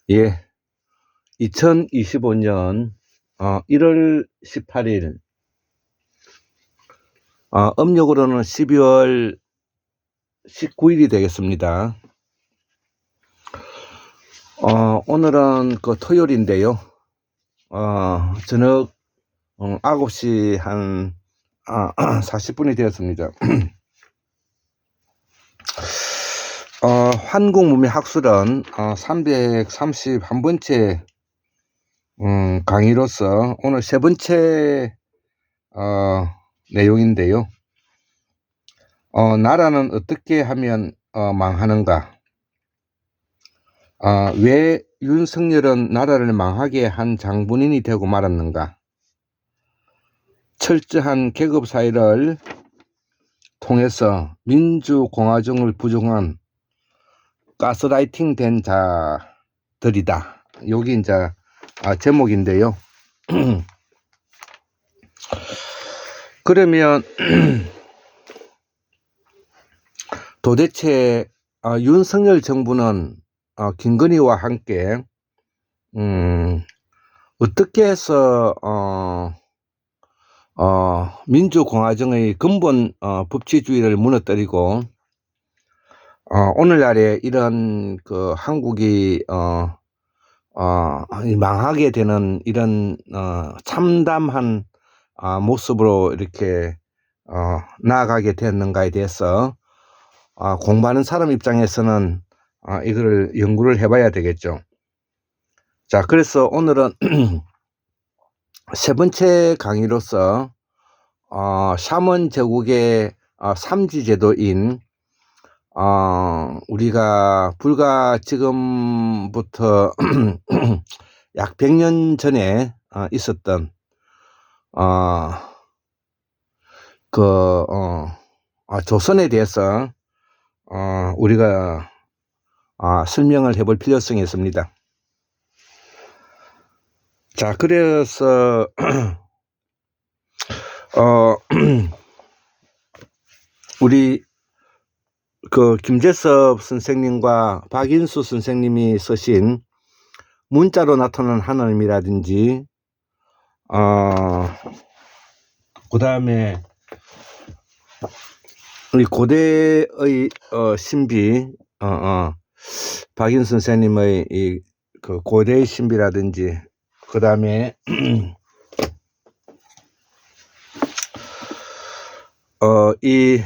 예, 2025년 1월 18일, 음력으로는 12월 19일이 되겠습니다. 오늘은 토요일인데요. 저녁 9시 한 40분이 되었습니다. 한국문명학술은 331번째 강의로서 오늘 세 번째 내용인데요. 나라는 어떻게 하면 망하는가? 왜 윤석열은 나라를 망하게 한 장본인이 되고 말았는가? 철저한 계급 사회를 통해서 민주공화정을 부정한 가스라이팅 된 자들이다. 여기 이제 제목인데요. 그러면 도대체 윤석열 정부는 김건희와 함께 어떻게 해서 민주공화정의 근본 법치주의를 무너뜨리고 오늘날에 이런 한국이 망하게 되는 이런 참담한 모습으로 이렇게 나아가게 되었는가에 대해서 공부하는 사람 입장에서는 이거를 연구를 해봐야 되겠죠. 자, 그래서 오늘은 세 번째 강의로서 샤먼 제국의 삼지제도인 우리가 불과 지금부터 약 100년 전에 있었던 조선에 대해서 우리가 설명을 해볼 필요성이 있습니다. 자, 그래서 우리 김재섭 선생님과 박인수 선생님이 쓰신 문자로 나타난 하나님이라든지 그 다음에 우리 고대의 신비 박인수 선생님의 이 고대의 신비라든지 그 다음에 이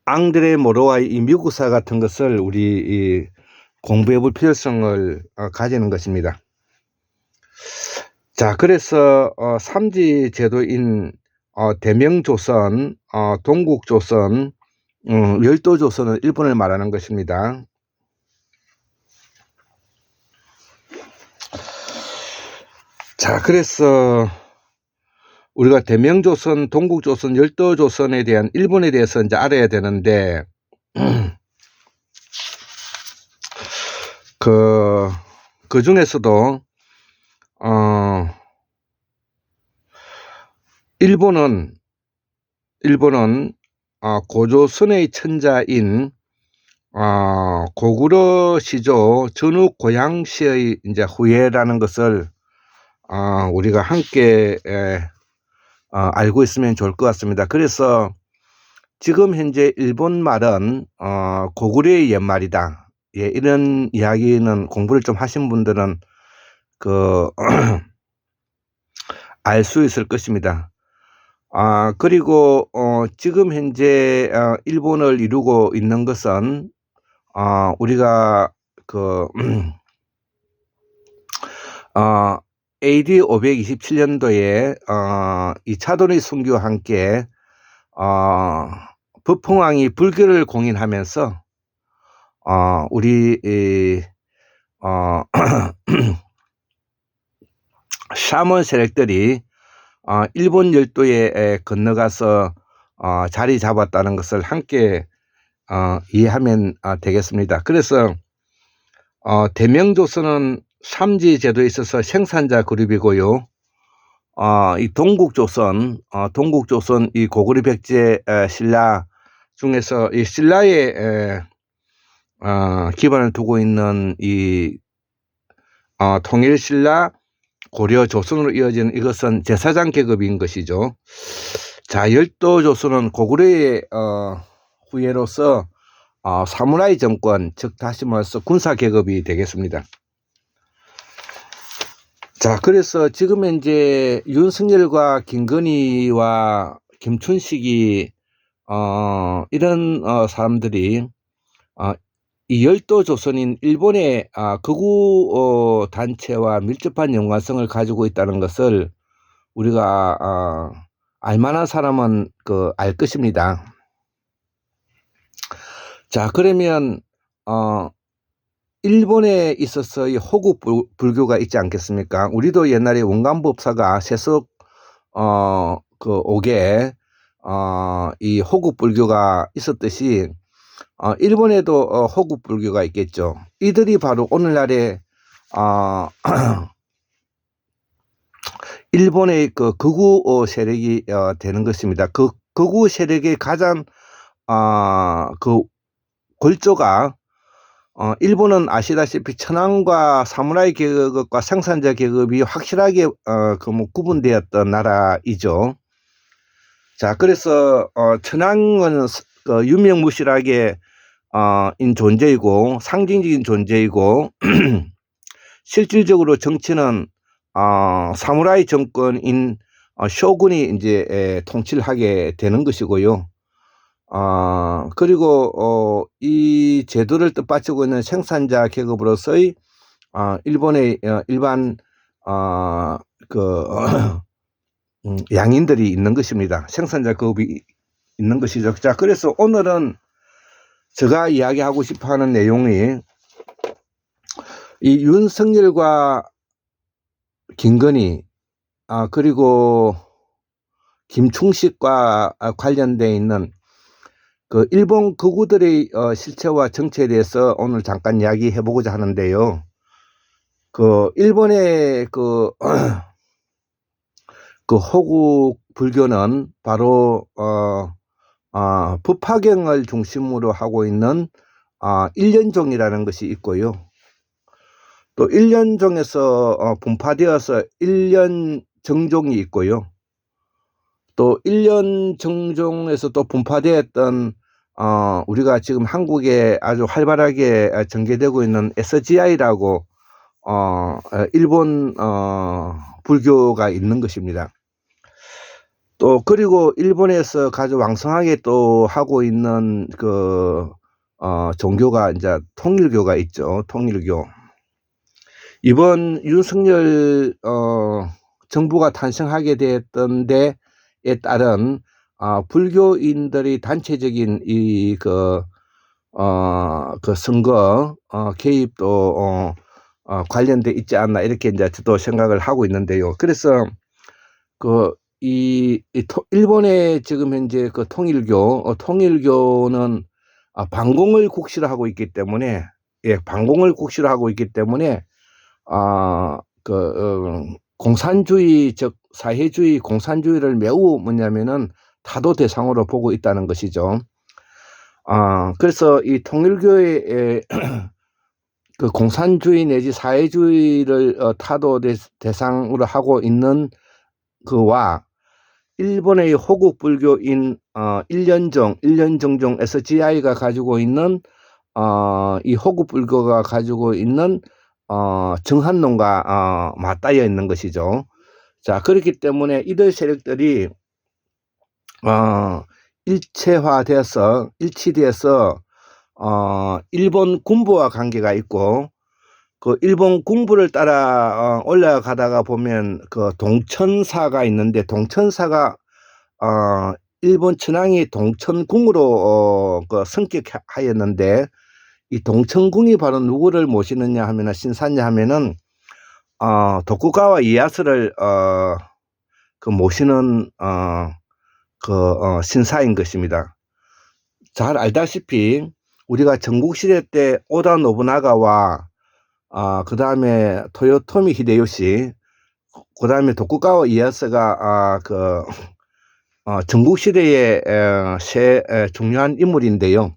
앙드레 모로와의 이 미국사 같은 것을 우리 공부해 볼 필요성을 가지는 것입니다. 자, 그래서 삼지 제도인 대명조선, 동국조선, 열도조선은 일본을 말하는 것입니다. 자, 그래서 우리가 대명조선, 동국조선, 열도조선에 대한 일본에 대해서 이제 알아야 되는데 그 중에서도 일본은 고조선의 천자인 고구려 시조 전후 고양시의 이제 후예라는 것을 우리가 함께 알고 있으면 좋을 것 같습니다. 그래서 지금 현재 일본 말은 고구려의 옛말이다. 예, 이런 이야기는 공부를 좀 하신 분들은 알 수 있을 것입니다. 그리고 지금 현재 일본을 이루고 있는 것은 우리가 AD 527년도에 이 차도의 순교와 함께 법흥왕이 불교를 공인하면서 우리 샤먼 세력들이 일본 열도에 건너가서 자리 잡았다는 것을 함께 이해하면 되겠습니다. 그래서 대명조선은 삼지 제도에 있어서 생산자 그룹이고요. 이 동국조선 이 고구려 백제 신라 중에서 이 신라의 기반을 두고 있는 이 통일신라 고려 조선으로 이어지는 이것은 제사장 계급인 것이죠. 자, 열도조선은 고구려의 후예로서 사무라이 정권, 즉 다시 말해서 군사 계급이 되겠습니다. 자, 그래서 지금 현재 윤석열과 김건희와 김춘식이 이런 사람들이 이 열도조선인 일본의 극우 단체와 밀접한 연관성을 가지고 있다는 것을 우리가 알만한 사람은 알 것입니다. 자, 그러면 일본에 있어서 이 호국 불교가 있지 않겠습니까? 우리도 옛날에 원간법사가 세속 옥에 이 호국 불교가 있었듯이 일본에도 호국 불교가 있겠죠. 이들이 바로 오늘날의 일본의 극우 세력이 되는 것입니다. 그 극우 세력의 가장 골조가 일본은 천황과 사무라이 계급과 생산자 계급이 확실하게 구분되었던 나라이죠. 자, 그래서 천황은 유명무실하게 인 존재이고 상징적인 존재이고 실질적으로 정치는 사무라이 정권인 쇼군이 이제 통치를 하게 되는 것이고요. 그리고 이 제도를 뜻받치고 있는 생산자 계급으로서의 일본의 일반 양인들이 있는 것입니다. 생산자 계급이 있는 것이죠. 자, 그래서 오늘은 제가 이야기하고 싶어하는 내용이 이 윤석열과 김건희 그리고 김충식과 관련되어 있는 일본 극우들의 실체와 정체에 대해서 오늘 잠깐 이야기해 보고자 하는데요. 일본의 호국 불교는 바로 법화경을 중심으로 하고 있는 일련종이라는 것이 있고요. 또 일련종에서 분파되어서 일련정종이 있고요. 또 일련정종에서 또 분파되었던 우리가 지금 한국에 아주 활발하게 전개되고 있는 SGI라고 일본 불교가 있는 것입니다. 또 그리고 일본에서 아주 왕성하게 또 하고 있는 종교가 이제 통일교가 있죠. 통일교. 이번 윤석열 정부가 탄생하게 되었던 데에 따른 불교인들의 단체적인 이 선거 개입도 관련돼 있지 않나 이렇게 이제 저도 생각을 하고 있는데요. 그래서 일본의 지금 현재 통일교는 반공을 국시로 하고 있기 때문에 반공을 국시로 하고 있기 때문에 공산주의 즉 사회주의 공산주의를 매우 뭐냐면은 타도 대상으로 보고 있다는 것이죠. 그래서 이 통일교의 공산주의 내지 사회주의를 타도 대상으로 하고 있는 그와 일본의 호국 불교인 일련정종 SGI가 가지고 있는 이 호국 불교가 가지고 있는 정한론과 맞닿아 있는 것이죠. 자, 그렇기 때문에 이들 세력들이 일치돼서 일본 군부와 관계가 있고 일본 군부를 따라 올라가다가 보면 동천사가 있는데 동천사가 일본 천황이 동천궁으로 승격하였는데 이 동천궁이 바로 누구를 모시느냐 하면 신사냐 하면은 도쿠가와 이에야스를 모시는 신사인 것입니다. 잘 알다시피 우리가 전국시대 때 오다 노부나가와 그 다음에 토요토미 히데요시 그 다음에 도쿠가와 이에야스가 전국시대의 중요한 인물인데요.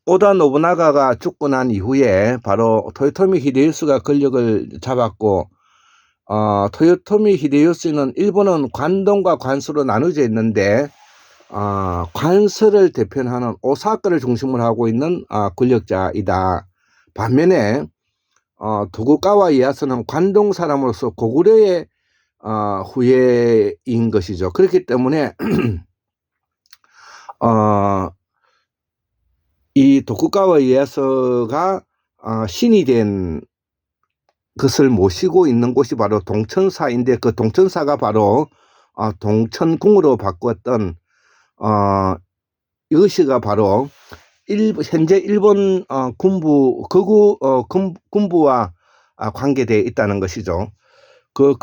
오다 노부나가가 죽고 난 이후에 바로 토요토미 히데요시가 권력을 잡았고, 토요토미 히데요시는 일본은 관동과 관서로 나누어져 있는데, 관서를 대표하는 오사카를 중심으로 하고 있는 권력자이다. 반면에 도쿠가와 이에야스는 관동 사람으로서 고구려의 후예인 것이죠. 그렇기 때문에 이 도쿠가와 이에야스가 신이 된 것을 모시고 있는 곳이 바로 동천사인데, 그 동천사가 바로 동천궁으로 바꾸었던 이것이가 바로 현재 일본 군부와 관계되어 있다는 것이죠. 그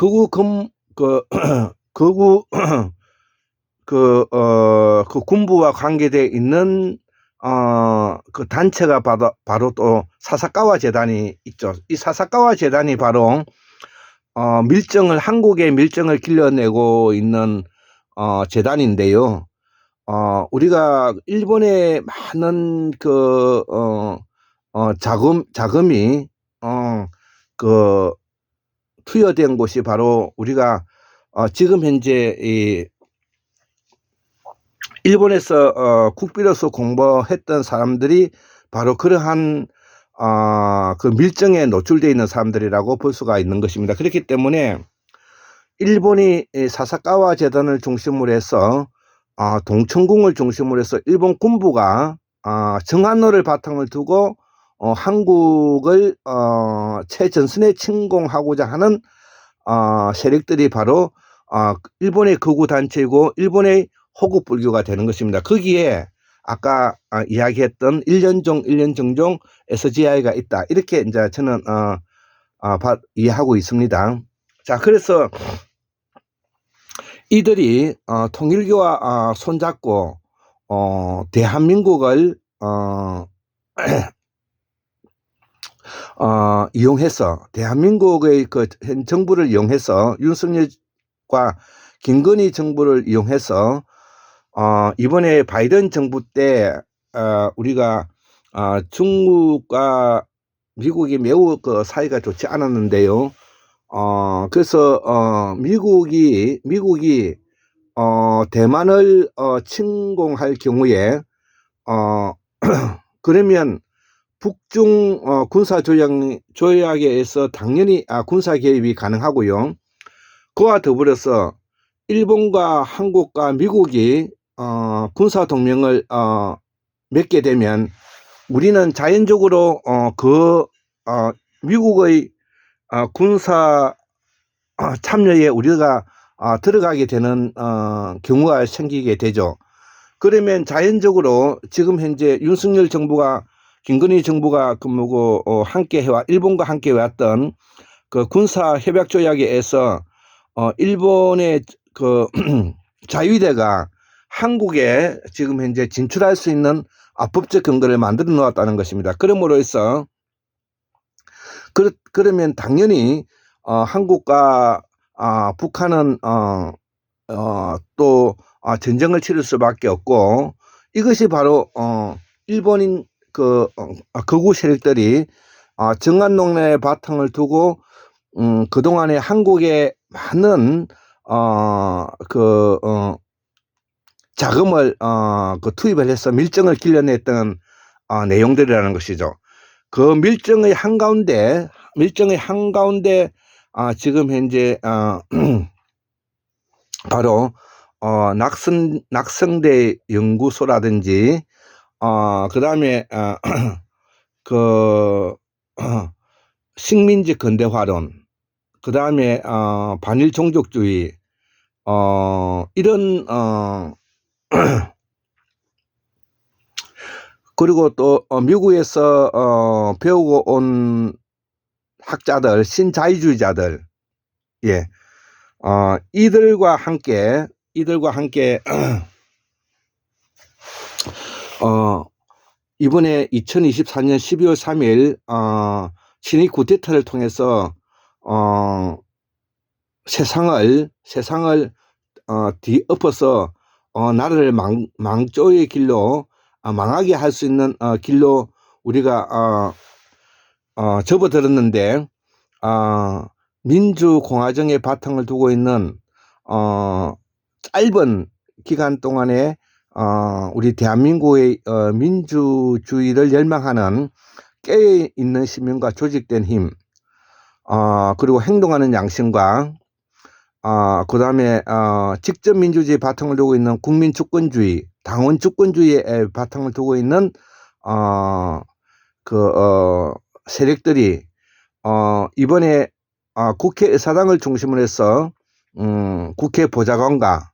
군부와 관계되어 있는 그 단체가 바로 또 사사카와 재단이 있죠. 이 사사카와 재단이 바로 한국의 밀정을 길러내고 있는 재단인데요. 우리가 일본의 많은 자금이 투여된 곳이 바로 우리가 지금 현재 이 일본에서 국비로서 공부했던 사람들이 바로 그러한 그 밀정에 노출되어 있는 사람들이라고 볼 수가 있는 것입니다. 그렇기 때문에 일본이 사사카와 재단을 중심으로 해서 동천궁을 중심으로 해서 일본 군부가 정한노를 바탕을 두고 한국을 최전선에 침공하고자 하는 세력들이 바로 일본의 극우 단체이고 일본의 호국 불교가 되는 것입니다. 거기에 아까 이야기했던 일련정종 SGI가 있다. 이렇게 이제 저는 이해하고 있습니다. 자, 그래서 이들이 통일교와 손잡고 대한민국을 이용해서 대한민국의 그 현 정부를 이용해서 윤석열과 김건희 정부를 이용해서 이번에 바이든 정부 때 우리가 중국과 미국이 매우 그 사이가 좋지 않았는데요. 그래서 미국이 대만을 침공할 경우에 그러면 북중 군사 조약에 의해서 당연히 군사 개입이 가능하고요. 그와 더불어서 일본과 한국과 미국이 군사 동맹을 맺게 되면 우리는 자연적으로 미국의 군사 참여에 우리가 들어가게 되는 경우가 생기게 되죠. 그러면 자연적으로 지금 현재 윤석열 정부가 김건희 정부가 함께 해와 일본과 함께 해왔던 그 군사 협약 조약에 의해서 일본의 그 자위대가 한국에 지금 현재 진출할 수 있는 법적 근거를 만들어 놓았다는 것입니다. 그러므로 해서 그러면 당연히 한국과 북한은 또 전쟁을 치를 수밖에 없고, 이것이 바로 일본인 극우 세력들이 정한농의 바탕을 두고 그동안에 한국에 많은 자금을 투입을 해서 밀정을 길러냈던 내용들이라는 것이죠. 그 밀정의 한가운데 지금 현재 바로 낙성대 연구소라든지 그 다음에 식민지 근대화론, 그 다음에 반일 종족주의, 이런 그리고 또 미국에서 배우고 온 학자들, 신자유주의자들, 예, 이들과 함께 이번에 2024년 12월 3일 친위 쿠데타를 통해서 세상을 뒤엎어서 나라를 망조의 길로 망하게 할 수 있는 길로 우리가 접어들었는데, 민주공화정의 바탕을 두고 있는 짧은 기간 동안에 우리 대한민국의 민주주의를 열망하는 깨어있는 시민과 조직된 힘, 그리고 행동하는 양심과 그 다음에 직접 민주주의 바탕을 두고 있는 국민 주권주의, 당원 주권주의의 바탕을 두고 있는 세력들이 이번에 국회의사당을 중심으로 해서 국회 보좌관과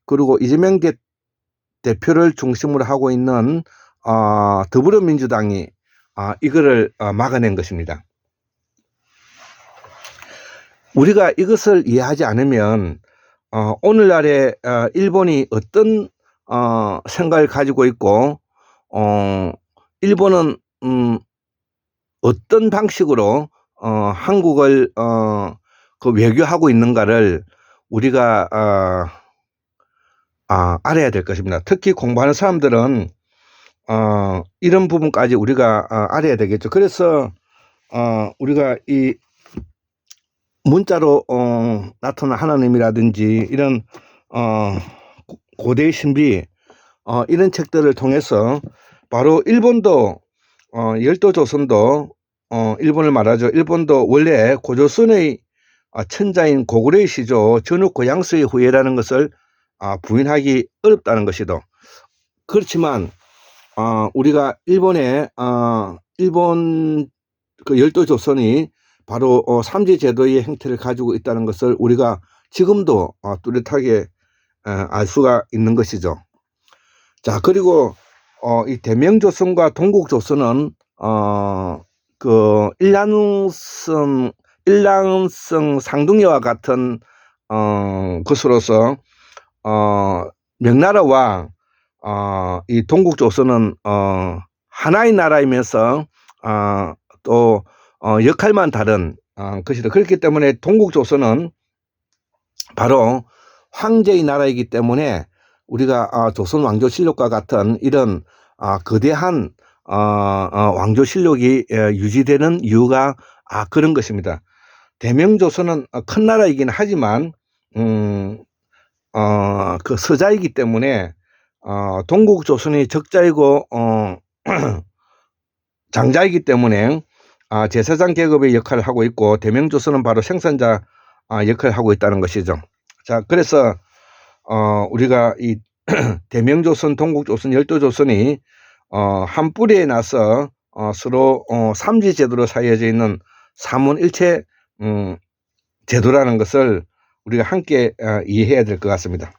그리고 이재명 대표를 중심으로 하고 있는 더불어민주당이 이거를 막아낸 것입니다. 우리가 이것을 이해하지 않으면 오늘날에 일본이 어떤 생각을 가지고 있고 일본은 어떤 방식으로 한국을 외교하고 있는가를 우리가 알아야 될 것입니다. 특히 공부하는 사람들은 이런 부분까지 우리가 알아야 되겠죠. 그래서 우리가 이 문자로 나타난 하나님이라든지 이런 고대의 신비 이런 책들을 통해서 바로 일본도 열도조선도 일본을 말하죠. 일본도 원래 고조선의 천자인 고구려의 시조 전후 고양수의 후예라는 것을 부인하기 어렵다는 것이죠. 그렇지만 우리가 일본 그 열도조선이 바로 삼지 제도의 형태를 가지고 있다는 것을 우리가 지금도 뚜렷하게 알 수가 있는 것이죠. 자, 그리고 이 대명조선과 동국조선은 그 일란성 상둥이와 같은 것으로서 명나라와 이 동국조선은 하나의 나라이면서 또 역할만 다른 것이다. 그렇기 때문에 동국조선은 바로 황제의 나라이기 때문에 우리가 조선 왕조실록과 같은 이런 거대한 왕조실록이 유지되는 이유가 그런 것입니다. 대명조선은 큰 나라이긴 하지만 그 서자이기 때문에 동국조선이 적자이고 장자이기 때문에 제사장 계급의 역할을 하고 있고 대명조선은 바로 생산자 역할을 하고 있다는 것이죠. 자, 그래서 우리가 이 대명조선, 동국조선, 열도조선이 한 뿌리에 나서 서로 삼지제도로 사이어져 있는 삼원일체 제도라는 것을 우리가 함께 이해해야 될 것 같습니다.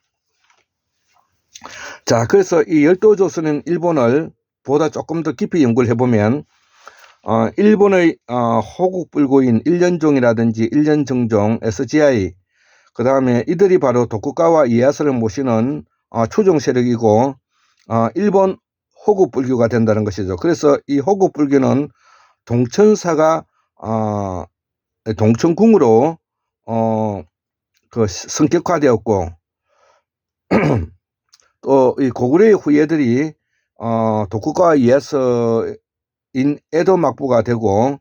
자, 그래서 이 열도조선은 일본을 보다 조금 더 깊이 연구를 해보면 일본의 호국불고인 일련종이라든지 일련정종, SGI, 그 다음에 이들이 바로 도쿠가와 이에야스를 모시는 추종 세력이고 일본 호국불교가 된다는 것이죠. 그래서 이 호국불교는 동천사가 동천궁으로 그 성격화되었고 또 이 고구려의 후예들이 도쿠가와 이에야스인 에도 막부가 되고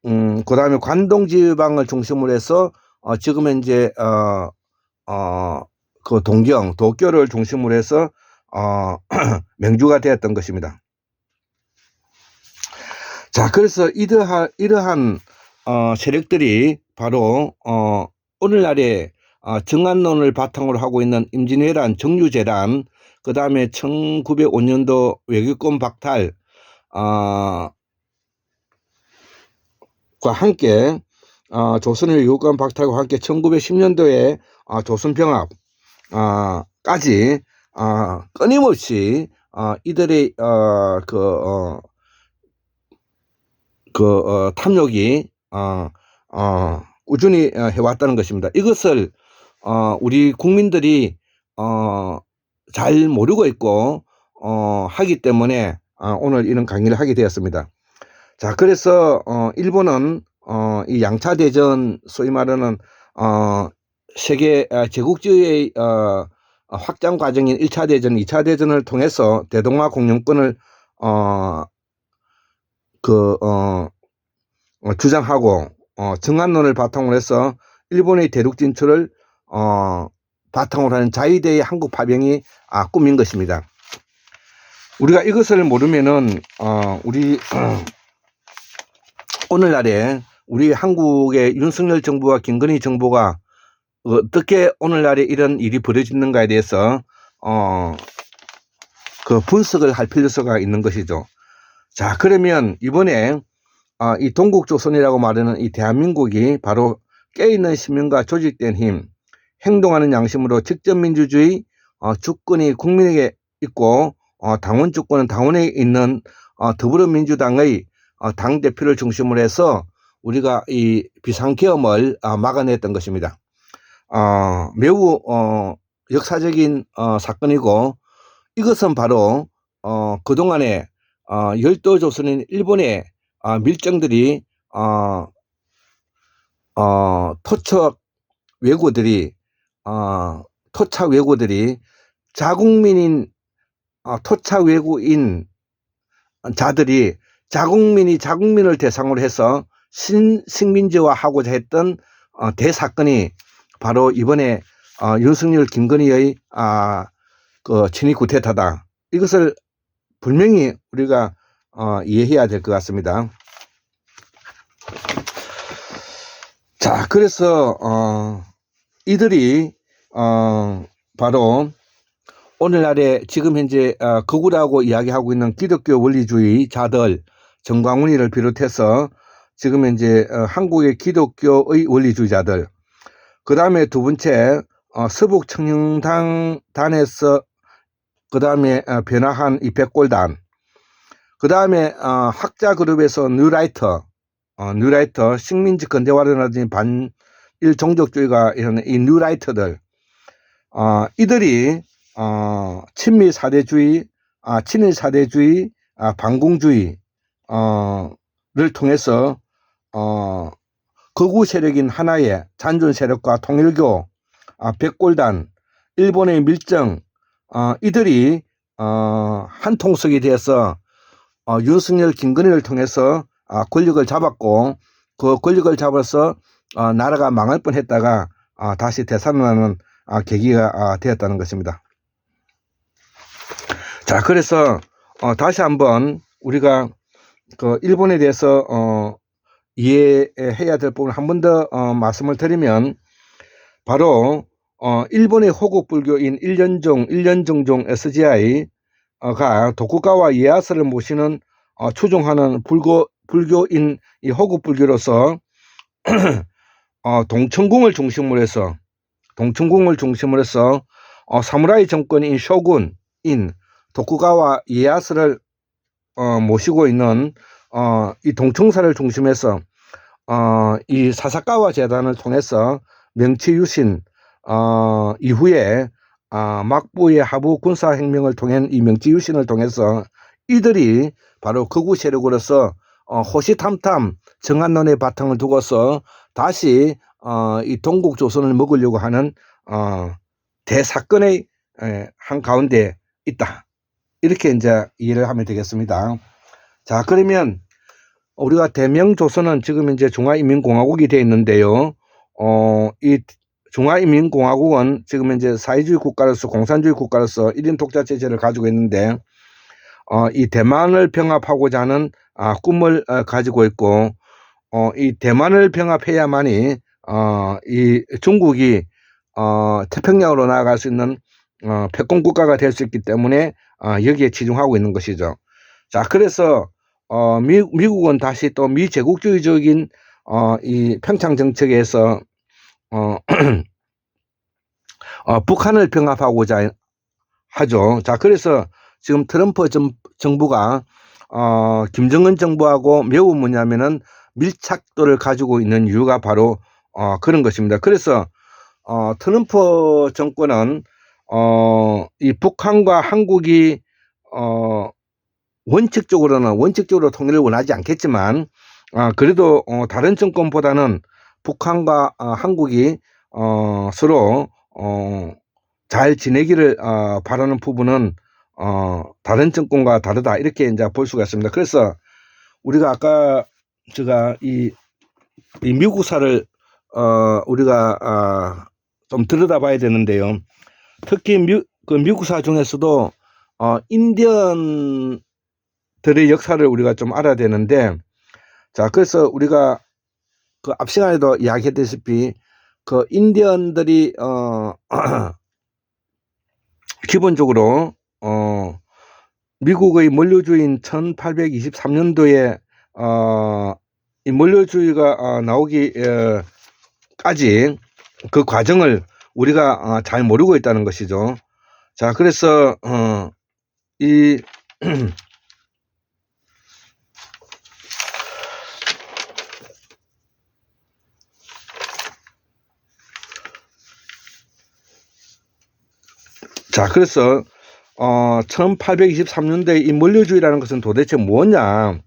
그 다음에 관동 지방을 중심으로 해서 지금 현재 그 도쿄를 중심으로 해서 맹주가 되었던 것입니다. 자, 그래서 이러한 세력들이 바로 오늘날에 정안론을 바탕으로 하고 있는 임진왜란, 정유재란, 그 다음에 1905년도 외교권 박탈 과 함께 조선의 외교권 박탈과 함께 1910년도에 조선병합 까지 끊임없이 이들의 탐욕이 꾸준히 해왔다는 것입니다. 이것을 우리 국민들이 잘 모르고 있고 하기 때문에 오늘 이런 강의를 하게 되었습니다. 자, 그래서 일본은 이 양차 대전, 소위 말하는 세계 제국주의의 확장 과정인 1차 대전, 2차 대전을 통해서 대동아 공영권을 주장하고 정한론을 바탕으로 해서 일본의 대륙 진출을 바탕으로 하는 자위대의 한국 파병이 꾸민 것입니다. 우리가 이것을 모르면은 우리 오늘날에 우리 한국의 윤석열 정부와 김건희 정부가 어떻게 오늘날에 이런 일이 벌어지는가에 대해서 그 분석을 할 필요성이 있는 것이죠. 자, 그러면 이번에 이 동국조선이라고 말하는 이 대한민국이 바로 깨어있는 시민과 조직된 힘, 행동하는 양심으로 직접민주주의 주권이 국민에게 있고 당원 주권은 당원에 있는 더불어민주당의 당대표를 중심으로 해서 우리가 이 비상계엄을 막아냈던 것입니다. 매우 역사적인 사건이고, 이것은 바로 그동안에 열도조선인 일본의 밀정들이 토착 왜구들이 자국민인 토착 왜구인 자들이 자국민이 자국민을 대상으로 해서 식민지화하고자 했던 대사건이 바로 이번에 윤석열 김건희의 그 친위 쿠데타다. 이것을 분명히 우리가 이해해야 될 것 같습니다. 자, 그래서 이들이 바로 오늘날에 지금 현재 극우라고 이야기하고 있는 기독교 원리주의자들, 정광훈이를 비롯해서 지금 현재 한국의 기독교의 원리주의자들, 그 다음에 두 번째 서북청년단에서 그 다음에 변화한 이 백골단, 그 다음에 학자 그룹에서 뉴라이터, 식민지 근대화라든지 반일 종족주의가 이런 이 뉴라이터들, 이들이 친미 사대주의, 친일 사대주의, 반공주의 를 통해서 극우 세력인 하나의 잔존 세력과 통일교, 백골단, 일본의 밀정, 이들이 한 통속이 되어서 윤석열 김건희를 통해서 권력을 잡았고, 그 권력을 잡아서 나라가 망할 뻔했다가 다시 되살아나는 계기가 되었다는 것입니다. 자, 그래서 다시 한번 우리가 그 일본에 대해서 이해해야 될 부분 한 번 더 말씀을 드리면, 바로 일본의 호국 불교인 일련정종 SGI가 도쿠가와 이에야스를 모시는 추종하는 불교인 이 호국 불교로서 동천궁을 중심으로 해서 사무라이 정권인 쇼군인 도쿠가와 이에야스를 모시고 있는 이 동청사를 중심해서 이 사사카와 재단을 통해서 명치유신 이후에 막부의 하부 군사혁명을 통한 이 명치유신을 통해서 이들이 바로 극우 세력으로서 호시탐탐 정한론의 바탕을 두고서 다시 이 동국조선을 먹으려고 하는 대사건의 한 가운데 있다. 이렇게 이제 이해를 하면 되겠습니다. 자, 그러면 우리가 대명조선은 지금 이제 중화인민공화국이 되어 있는데요. 이 중화인민공화국은 지금 이제 사회주의 국가로서, 공산주의 국가로서 1인 독자 체제를 가지고 있는데, 이 대만을 병합하고자 하는 꿈을 가지고 있고, 이 대만을 병합해야만이 이 중국이 태평양으로 나아갈 수 있는 패권 국가가 될 수 있기 때문에 여기에 치중하고 있는 것이죠. 자, 그래서 미국은 다시 또 미제국주의적인 이 평창 정책에서 북한을 병합하고자 하죠. 자, 그래서 지금 트럼프 정부가 김정은 정부하고 매우 뭐냐면은 밀착도를 가지고 있는 이유가 바로 그런 것입니다. 그래서 트럼프 정권은 이 북한과 한국이 원칙적으로 통일을 원하지 않겠지만, 그래도 다른 정권보다는 북한과 한국이 서로 잘 지내기를 바라는 부분은 다른 정권과 다르다, 이렇게 이제 볼 수가 있습니다. 그래서 우리가 아까 제가 이 미국사를 우리가 좀 들여다봐야 되는데요. 특히 미국사 중에서도 인디언들의 역사를 우리가 좀 알아야 되는데, 자, 그래서 우리가 그 앞 시간에도 이야기했다시피 그 인디언들이 기본적으로 미국의 몰려주인 1823년도에 이 몰려주의가 나오기까지 그 과정을 우리가 잘 모르고 있다는 것이죠. 자, 그래서 이 자, 그래서 1823년도에 이 몰려주의라는 것은 도대체 뭐냐?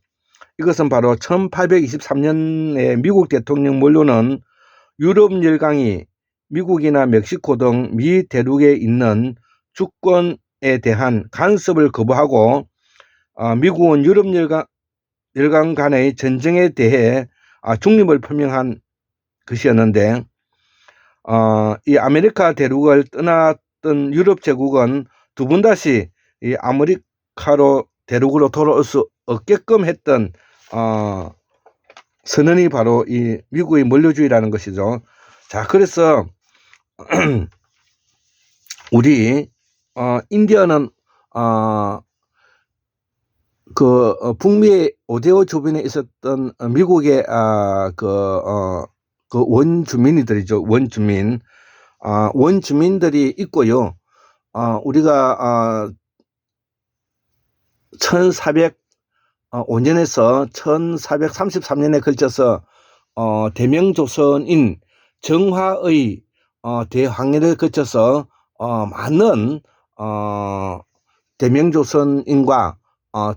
이것은 바로 1823년에 미국 대통령 몰려는 유럽 열강이 미국이나 멕시코 등 미 대륙에 있는 주권에 대한 간섭을 거부하고 미국은 유럽 열강 간의 전쟁에 대해 중립을 표명한 것이었는데, 이 아메리카 대륙을 떠났던 유럽 제국은 두 번 다시 이 아메리카로 대륙으로 돌아올 수 없게끔 했던 선언이 바로 이 미국의 몰려주의라는 것이죠. 자, 그래서 우리 인디언은 북미의 오데오 주변에 있었던 미국의 그 원주민이들이죠. 원주민들이 있고요. 우리가 1405년에서 1433년에 걸쳐서 대명조선인 정화의 대황해를 거쳐서 많은 대명조선인과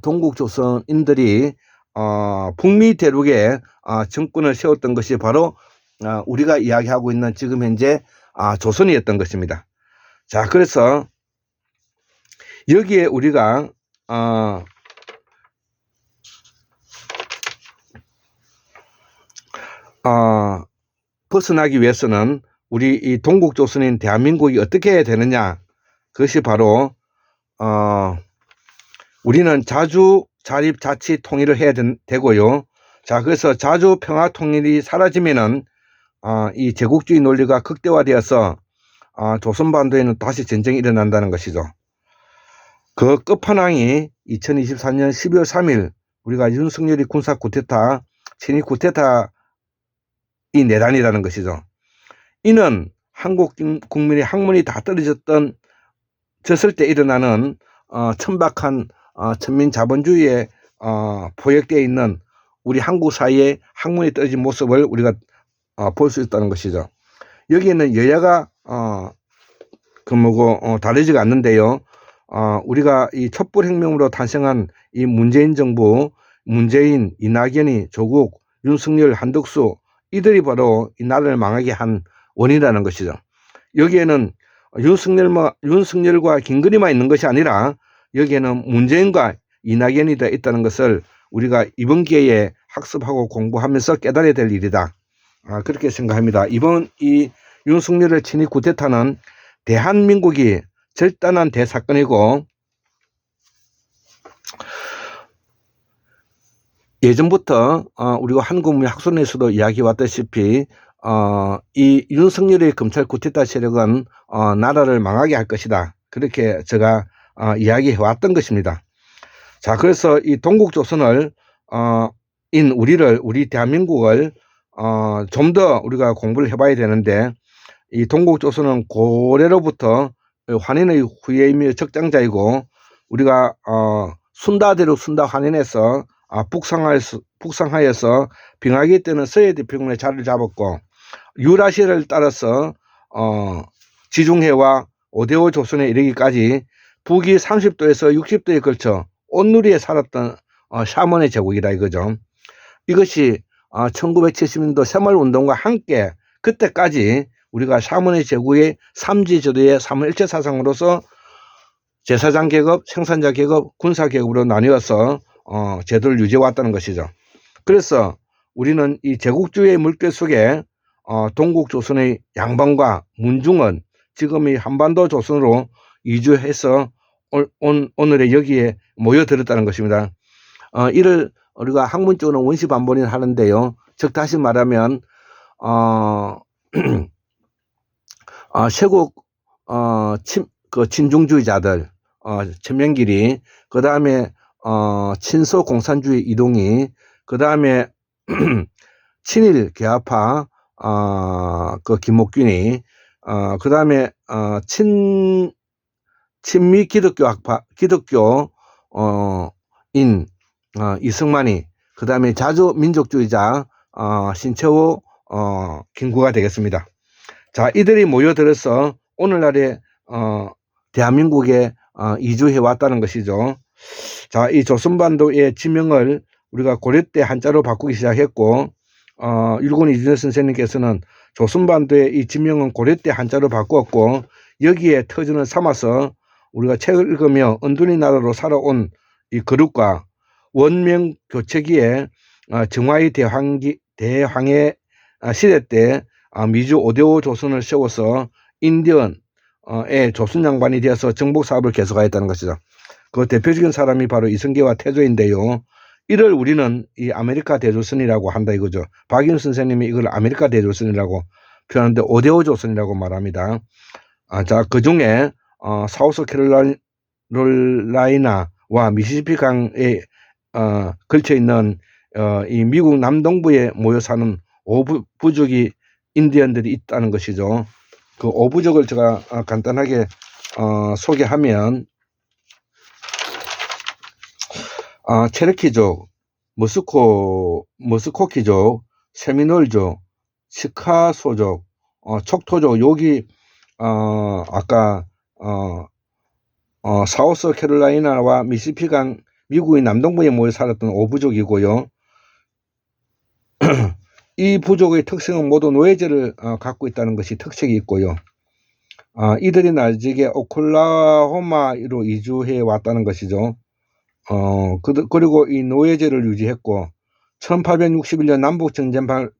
동국조선인들이 북미 대륙에 정권을 세웠던 것이 바로 우리가 이야기하고 있는 지금 현재 조선이었던 것입니다. 자, 그래서 여기에 우리가 벗어나기 위해서는 우리 이 동국조선인 대한민국이 어떻게 해야 되느냐, 그것이 바로 우리는 자주 자립 자치 통일을 해야 되고요. 자, 그래서 자주 평화 통일이 사라지면은 이 제국주의 논리가 극대화되어서 조선반도에는 다시 전쟁이 일어난다는 것이죠. 그 끝판왕이 2024년 12월 3일 우리가 윤석열이 군사 쿠데타, 친위 쿠데타의 내란이라는 것이죠. 이는 한국 국민의 학문이 다 졌을 때 일어나는 천박한 천민 자본주의에 포획되어 있는 우리 한국 사회의 학문이 떨어진 모습을 우리가 볼 수 있다는 것이죠. 여기에는 여야가 다르지가 않는데요. 우리가 이 촛불혁명으로 탄생한 이 문재인 정부, 문재인, 이낙연이, 조국, 윤석열, 한덕수, 이들이 바로 이 나라를 망하게 한 원인이라는 것이죠. 여기에는 윤석열과 김건희만 있는 것이 아니라 여기에는 문재인과 이낙연이 있다는 것을 우리가 이번 기회에 학습하고 공부하면서 깨달아야 될 일이다. 그렇게 생각합니다. 이번 이 윤석열의 친위 쿠데타는 대한민국이 절단한 대사건이고, 예전부터 우리가 한국문학술에서도 이야기해왔다시피 이 윤석열의 검찰 쿠데타 세력은 나라를 망하게 할 것이다, 그렇게 제가 이야기해왔던 것입니다. 자, 그래서 이 동국조선을 우리 대한민국을 좀 더 우리가 공부를 해봐야 되는데, 이 동국조선은 고래로부터 환인의 후예이며 적장자이고, 우리가 순다대륙 순다 환인에서 북상하여서 빙하기 때는 서해대평원에 자리를 잡았고, 유라시아를 따라서 지중해와 오데오 조선에 이르기까지 북위 30도에서 60도에 걸쳐 온누리에 살았던 샤먼의 제국이다 이거죠. 이것이 1970년도 새마을운동과 함께 그때까지 우리가 샤먼의 제국의 삼지 제도의 삼일체 사상으로서 제사장 계급, 생산자 계급, 군사 계급으로 나뉘어서 제도를 유지해 왔다는 것이죠. 그래서 우리는 이 제국주의의 물결 속에 동국 조선의 양반과 문중은 지금 이 한반도 조선으로 이주해서 오늘의 여기에 모여들었다는 것입니다. 이를 우리가 학문적으로는 원시반본이 하는데요. 즉 다시 말하면 쇄국 친중주의자들 천명길이, 그 다음에 친소 공산주의 이동희, 그 다음에 친일 개화파 김옥균이, 그 다음에 친미 기독교인 이승만이, 그 다음에 자주민족주의자 신채호 김구가 되겠습니다. 자, 이들이 모여들어서 오늘날의 대한민국에 이주해 왔다는 것이죠. 자, 이 조선반도의 지명을 우리가 고려 때 한자로 바꾸기 시작했고, 율곡 이준열 선생님께서는 조선반도의 이 지명은 고려 때 한자로 바꾸었고, 여기에 터전을 삼아서 우리가 책을 읽으며 은둔이 나라로 살아온 이 거룩과 원명 교체기에 정화의 대황의 시대 때 미주 5대5 조선을 세워서 인디언의 조선 양반이 되어서 정복 사업을 계속하였다는 것이죠. 그 대표적인 사람이 바로 이성계와 태조인데요. 이를 우리는 이 아메리카 대조선이라고 한다 이거죠. 박윤 선생님이 이걸 아메리카 대조선이라고 표현하는데 5대5 조선이라고 말합니다. 자, 그 중에 사우스 캐롤라이나와 미시시피 강에 걸쳐 있는 이 미국 남동부에 모여 사는 5부족이 인디언들이 있다는 것이죠. 그 5부족을 제가 간단하게 소개하면 체르키족, 머스코키족, 세미놀족, 시카소족, 촉토족, 여기 아까 사우스 캐롤라이나와 미시시피강 미국의 남동부에 모여 살았던 5부족이고요. 이 부족의 특성은 모두 노예제를 갖고 있다는 것이 특색이 있고요. 이들이 나중에 오클라호마로 이주해 왔다는 것이죠. 그리고 이 노예제를 유지했고 1861년 남북전쟁 발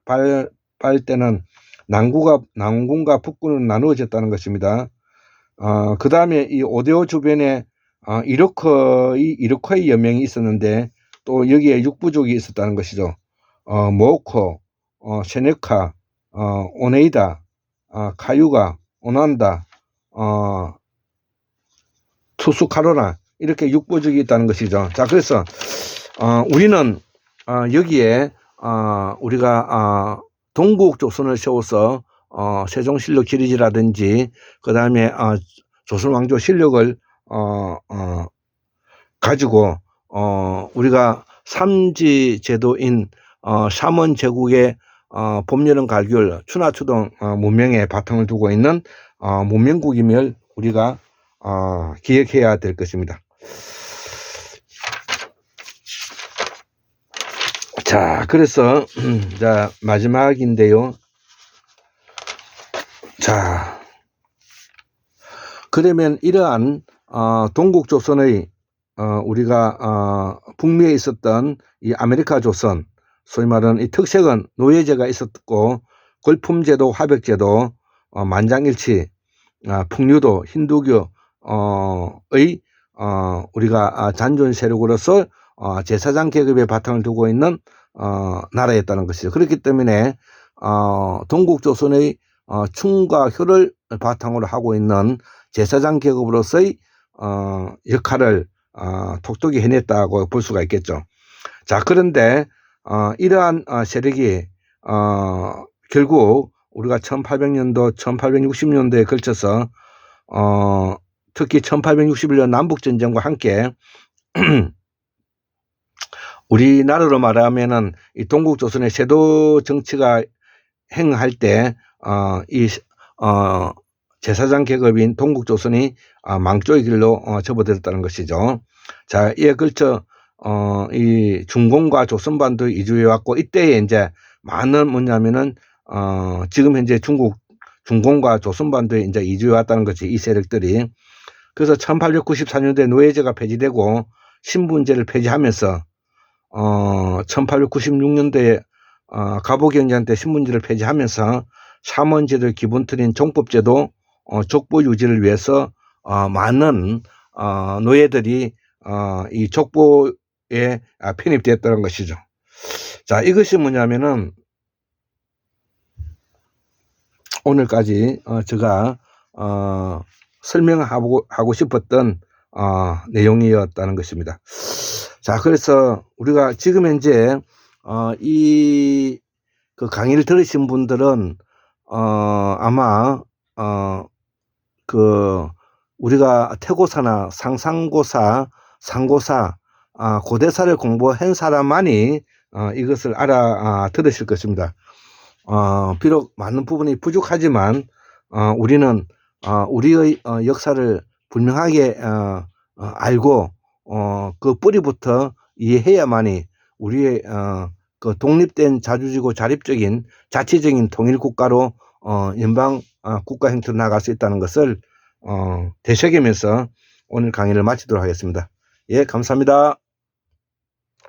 때는 남군과 북군으로 나누어졌다는 것입니다. 그 다음에 이 5대5 주변에 이르코이 연맹이 있었는데 또 여기에 6부족이 있었다는 것이죠. 모코, 세네카, 오네이다, 카유가, 오난다, 투수카로나, 이렇게 6부족이 있다는 것이죠. 자, 그래서 우리는 여기에 우리가 동국 조선을 세워서 세종실록 기리지라든지 그 다음에 조선왕조 실력을 가지고 우리가 삼지 제도인 샤먼 제국의 봄, 여름, 가을, 겨울, 추나, 추동 문명에 바탕을 두고 있는 문명국임을 우리가 기억해야 될 것입니다. 자, 그래서 자, 마지막인데요. 자, 그러면 이러한 동국 조선의 우리가 북미에 있었던 이 아메리카 조선, 소위 말하는 이 특색은 노예제가 있었고 걸품제도, 화백제도, 만장일치, 풍류도, 힌두교의 우리가 잔존 세력으로서 제사장 계급의 바탕을 두고 있는 나라였다는 것이죠. 그렇기 때문에 동국 조선의 충과 효를 바탕으로 하고 있는 제사장 계급으로서의 역할을 톡톡히 해냈다고 볼 수가 있겠죠. 자, 그런데 이러한 세력이 결국 우리가 1800년도, 1860년도에 걸쳐서 특히 1861년 남북전쟁과 함께 우리나라로 말하면은 이 동국조선의 세도 정치가 행할 때 이 제사장 계급인 동국조선이 망조의 길로 접어들었다는 것이죠. 자, 이에 걸쳐 이 중공과 조선반도에 이주해 왔고, 이때에 이제 많은 뭐냐면은 지금 현재 중공과 조선반도에 이제 이주해 왔다는 것이 이 세력들이. 그래서 1894년도에 노예제가 폐지되고 신분제를 폐지하면서 1896년도에 갑오경제한테 신분제를 폐지하면서 샤먼제도의 기본틀인 종법제도 족보 유지를 위해서 많은 노예들이 이 족보에 편입되었다는 것이죠. 자, 이것이 뭐냐면은 오늘까지 제가 설명하고 싶었던 내용이었다는 것입니다. 자, 그래서 우리가 지금 현재 이 그 강의를 들으신 분들은 아마 그 우리가 태고사나 상상고사, 상고사, 고대사를 공부한 사람만이 이것을 들으실 것입니다. 비록 많은 부분이 부족하지만 우리는 우리의 역사를 분명하게 알고 그 뿌리부터 이해해야만이 우리의 그 독립된 자주지고 자립적인 자치적인 통일국가로 연방 국가 형태로 나갈 수 있다는 것을 되새기면서 오늘 강의를 마치도록 하겠습니다. 예, 감사합니다.